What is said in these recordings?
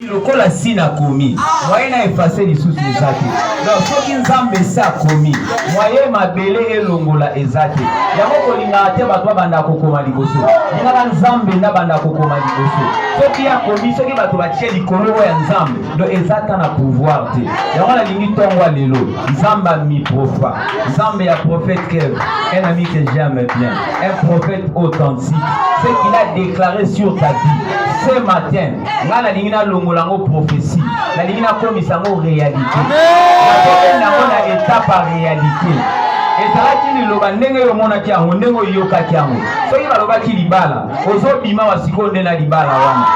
lokola sina komi moyen na effacer lisusu ezate donc soki nzambe sa komi moyen mabele elongola ezate yango kolinga te bato banda kokoma liboso linga nzambe na banda kokoma liboso soki ya komi soki bato batie likolo ya nzambe donc ezata na pouvoir te yango na lingi tongwa lelo nzambe mi profa nzambe ya prophète Kev un ami que j'aime bien un prophète authentique ce qu'il a déclaré sur ta vie ce matin ngana lingina longolango prophétie la lingina komisango réalité na kona étape à réalité ezalaki liloba ndenge yo monaki yango ndenge oyokaki yango soki balobaki libala ozobima wasiko nde na libala wana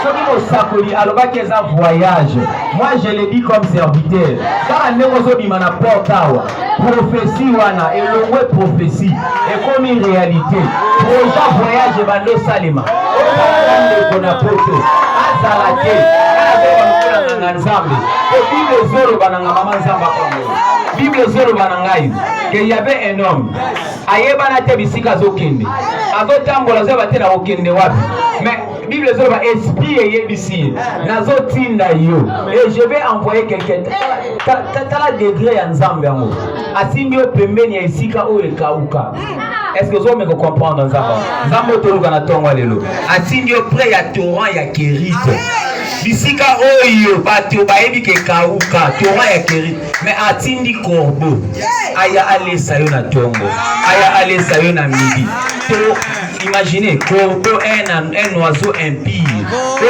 soki mosakoli alobaki eza voyage moi je le dis comme serviteur kaka ndenge ozobima na porte awa prophétie wana elongwe prophétie ekomi réalité projet voyage bando salema ndeko na poto azala te na nzambe ko bible zoro bananga mama nzamba kongo bible zoro banangai que y avait un homme ayebana te bisika zokende azotambola zo batela okende wapi mais bible zoro ba esprit eyebisi nazotinda yo et je vais envoyer quelqu'un tala degré ya nzambe yango asimbi o pembeni ya esika o ekauka. Est-ce que vous me comprendre nzambe toluka na tongo lelo asimbi o près ya torrent ya Kérite bisika oyo bato bayebi ke kauka torrent ya Kérite mais atindi corbeau aya alesa yo na tongo aya alesa yo na midi to imaginez corbeau un oiseau impie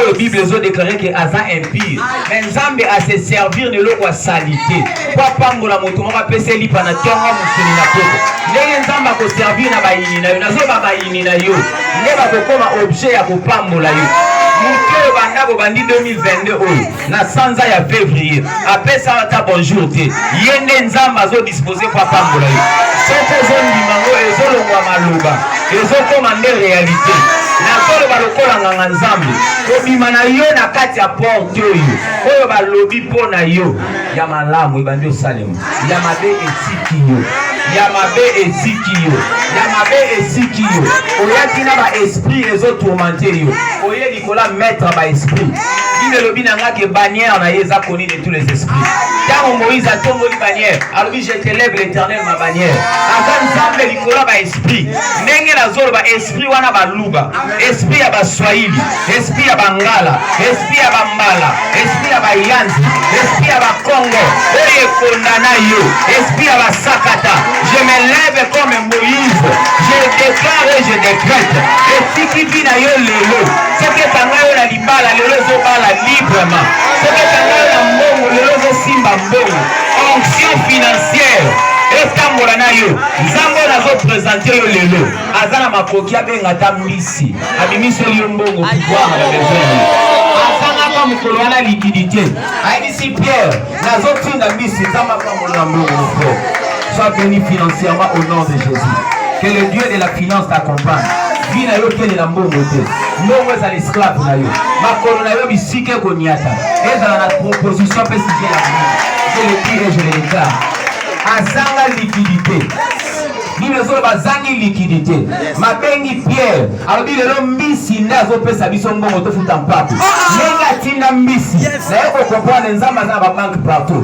la Bible a déclaré que Asa impie mais nzambe a se servir de l'eau salité kwa pangola moto moko pese lipa na tongo musuni na poko ndenge nzambe ko servir na bayini na yo nazo ba bayini na yo ndeba ko koma objet ya kopambola yo Mouké Bandabo Bandi 2022 oyo na sanza ya février après ça ta bonjour te yende nzamba zo disposer pour pambola yo soko zo ndimango ezolongwa maloba ezokoma nde réalité na kolo balokola nganga nzambe obima na yo na kati ya porte oyo balobi pona yo ya malamu ebandi osalema ya mabe etiki yo ya mabe etiki yo ya mabe etiki yo oyaki na ba esprit ezotourmenter yo oye likola mettre ba esprit il le bin nga ke bannière na yeza koni de tous les esprits tant Moïse a tombé les bannières alors je t'élève l'Éternel ma bannière azan nzambe likola ba esprit ndenge na zolo ba esprit wana ba luba esprit ya ba swahili esprit ya bangala esprit ya bambala esprit ya ba yanzi esprit ya ba Congo oye kondana yo esprit ya ba sakata je me lève comme Moïse je déclare et je décrète et tiki bina yo lelo ce que tanga yo na libala lelo zo bala librement ce que tanga yo na mbongo lelo zo simba mbongo onction financière etambola na yo nzambe nazo présenter yo lelo azana makoki abenga ta misi abimisi yo mbongo pouvoir na besoin azana kwa mukolo wana liquidité aidisi Pierre nazo tinda misi nzamba kwa mona mbongo sois béni financièrement au nom de Jésus que le Dieu de la finance t'accompagne vina yo kele na mbongo te mbongo eza l'esclave na yo makolo na yo bisike koniata ezala na proposition pe sujet ya je le dis et je le déclare azanga liquidité Bible zolo bazangi liquidité mabengi Pierre alobi lelo mbisi nda azopesa biso mbongo tofuta mpapu nenga tinda mbisi na yoko comprendre nzamba za ba banque partout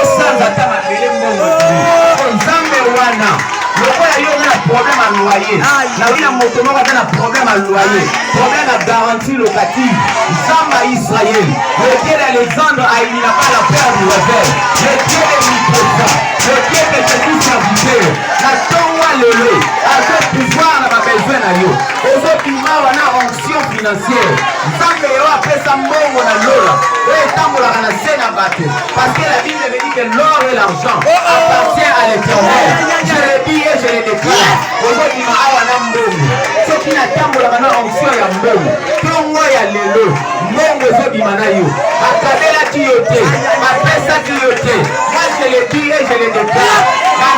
osanza ta mabele mbongo nzambe wana lokola yo na problème à loyer na wina moto moko na problème à loyer problème à garantie locative nzamba Israël le Dieu d'Alexandre a il n'a pas la peur du revers le Dieu de Mikosa le Dieu de Jésus serviteur na tonwa lelo a ce pouvoir na ba besoin na yo ozo pima wana onction financière nzambe yo apesa mbongo na lola et tambola na sena batte parce que la Bible dit que l'or et l'argent appartient à l'Éternel je le dis et je le déclare ozo pima wana mbongo soki na tambola na onction ya mbongo tongo ya lelo mbongo zo bima na yo akabela ki yo te apesa ki yo te moi je le dis et je le déclare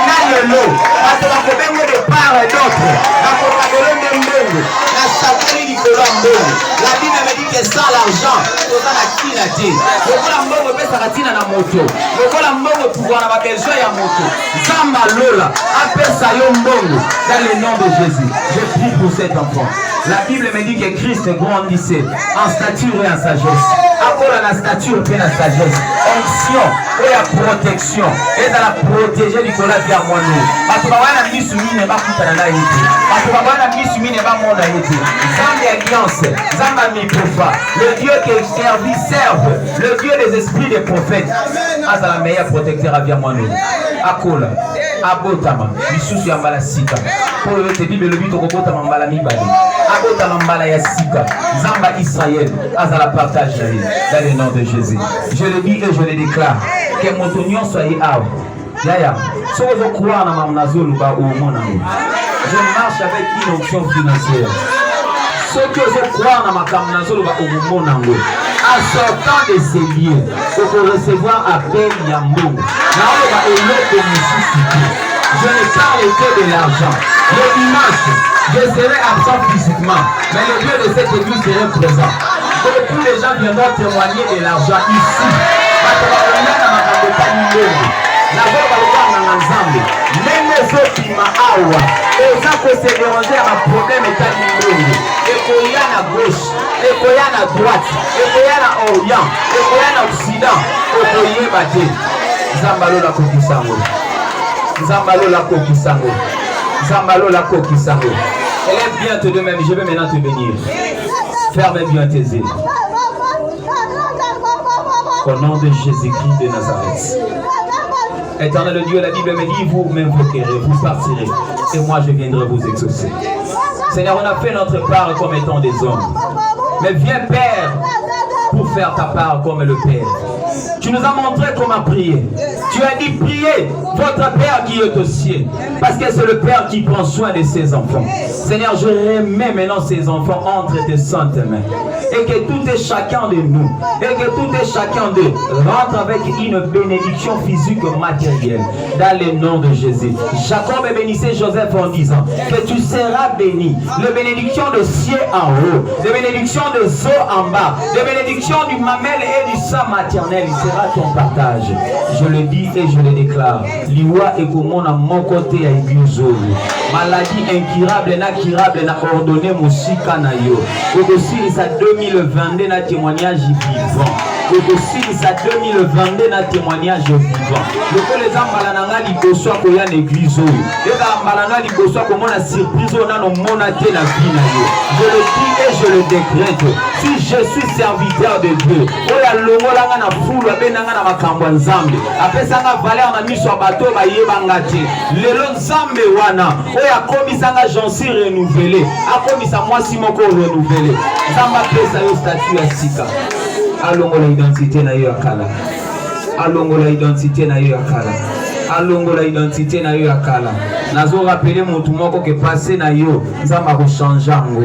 na lelo bato bakobengo de part et d'autre bakokabelo nde mbongo na sakoli likolo ya mbongo la Bible me dit que sans l'argent toza na tina te lokola mbongo epesaka tina na moto lokola mbongo pouvoir na babesoin ya moto nzambe alola apesa yo mbongo dans le nom de Jésus je prie pour cet enfant La Bible me dit que Christ grandissait en stature et en sagesse. Après la stature et la sagesse, onction et la protection. Et dans la protéger du collage de moi. Parce que la mise sur lui n'est pas tout à la naïveté. Parce que la mise sur lui n'est pas mon naïveté. Zambie alliance, Zambie profa. Le Dieu qui serve, le Dieu des esprits des prophètes. Ah, c'est la meilleure protecteur à via moi. Akola, abotama, bisusu ya mbala sika. Pour le Bible le but au botama mbala mibali. Abotama mbala ya sika. Zamba Israël, azala partage dans le nom de Jésus. Je le dis et je le déclare que mon union soit à Yaya, si vous croyez dans ma nazolo ba au monde, je marche avec une option financière. Ceux qui croient dans ma nazolo ba au monde, en sortant de ces lieux, pour recevoir appel Yambo. Je ne parle que de l'argent. Le dimanche, je serai absent physiquement, mais le Dieu de cette église serait présent. Beaucoup de gens viendront témoigner de l'argent ici. Même les autres qui m'ont et ça peut se déranger à ma problème et qu'il y a à gauche, et qu'il y a à droite, et qu'il y a à orient, et qu'il y a à occident, et qu'il y a à bâti. Zambalo la kokisango. Zambalo la kokisango. Zambalo la kokisango. Élève bien te de même, je vais maintenant te bénir. Ferme bien tes yeux. Au nom de Jésus-Christ de Nazareth. Éternel Dieu, la Bible me dit, vous m'invoquerez, vous partirez, et moi je viendrai vous exaucer. Seigneur, on a fait notre part comme étant des hommes. Mais viens, Père, pour faire ta part comme le Père. Tu nous as montré comment prier. Tu as dit priez votre Père qui est au ciel. Parce que c'est le Père qui prend soin de ses enfants. Seigneur, je remets maintenant ces enfants entre tes saintes mains. Et que tout et chacun de nous, et que tout et chacun d'eux rentre avec une bénédiction physique matérielle. Dans le nom de Jésus. Jacob bénissait Joseph en disant que tu seras béni. Les bénédictions de ciel en haut, les bénédictions de zo en bas, les bénédictions du mamel et du sang maternel, il sera ton partage. Je le dis et je le déclare. Liwa et comment à mon côté à Iguzo. Maladie incurable, incurable, n'a ordonné Moussika Nayo. Aussi, ça 2022 n'a témoignage vivant. Aussi, ça 2022 n'a témoignage vivant. Le que les ambalananga liboso koya l'église. Et la ambalanga liboso comment la surprise on a no monaté la vie nayo. Je le dis et je le décrète. Si je suis serviteur de Dieu, oya longo langa na foule benanga na makambo nzambe. Après ça na valeur na miso bateau ba yebanga te. Lelo nzambe wana oya komisanga jansi renouvelé. Akomisa mwasi moko renouvelé. Nzamba pesa yo statut ya sika. Alongo la identité na yo akala. Alongo la identité na yo akala. Alongo la identité na yo akala. Nazo rappeler mutu moko ke passé na yo nzamba ko changeango.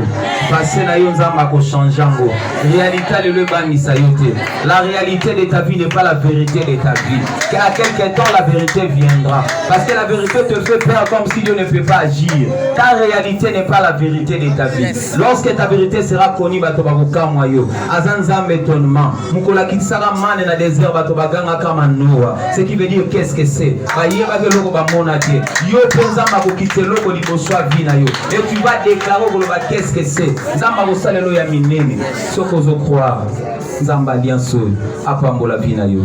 Passé na yo nzamba ko changeango. Réalité le bamisa yote. La réalité de ta vie n'est pas la vérité de ta vie. Car à quelque temps la vérité viendra. Parce que la vérité te fait peur comme si Dieu ne peut pas agir. Ta réalité n'est pas la vérité de ta vie. Lorsque ta vérité sera connue, bato bakoka moyo. Azanza étonnement. Mukola kisara mane na désert bato baganga kama Noah. Ce qui veut dire qu'est-ce que c'est? Bayeba ke loko ba monate. Yo nzamba ko kiteloko liboso vina yo. Et tu vas déclarer qu'est-ce que c'est? Nzamba ko salelo ya minene. Soko zo croire. Nzamba alliance apambola vina yo.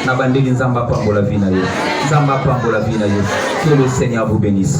Na bandeli nzamba apambola vina yo. Nzamba apambola vina yo. Que le Seigneur vous bénisse.